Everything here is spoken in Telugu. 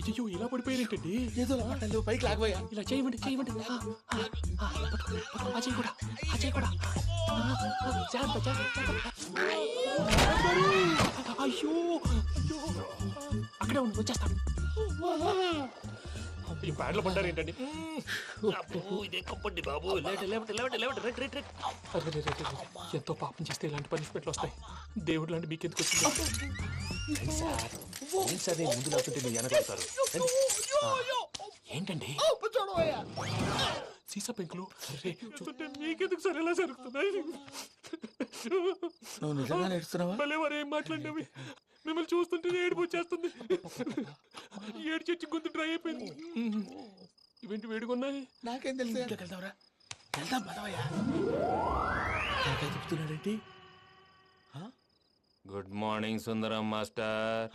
అయ్యో ఇలా పడిపోయారేంటండి? ఏదో పట్టాలి పైకి లాగబోయా. ఇలా చేయమండి చేయమండి. అజయ్ కూడా అజయ్ కూడా జాగ్రత్త జాగ్రత్త. అయ్యో అయ్యో అక్కడే ఉండి వచ్చేస్తాను. ఈ బ్యాడ్లో పడ్డారు ఏంటండి? ఇదే కప్పండి బాబు. ఎంతో పాపం చేస్తే ఇలాంటి పనిష్మెంట్లు వస్తాయి. దేవుడు లాంటి మీకెందుకు వచ్చింది? సార్ నేను ముందు లేకుంటే మీరు వెనకాడతారు. ఏంటండి సీసా పెంకులు? అరే చూస్తుంటే మీకెందుకు సార్ ఎలా జరుగుతున్నాయి? నువ్వు నిజంగా నేర్చుతున్నావా? భలే వారు ఏం మాట్లాడినవి. మిమ్మల్ని చూస్తుంటే ఏడుపు వచ్చేస్తుంది. ఏడు చెచ్చి గొంతు డ్రై అయిపోయింది. ఇవేంటి వేడుకున్నాయి? నాకేం తెలుసు. వెళ్దాంరా, వెళ్దాం పదవయ్యా. నాకే చెప్తున్నాడేంటి? గుడ్ మార్నింగ్ సుందరం మాస్టర్.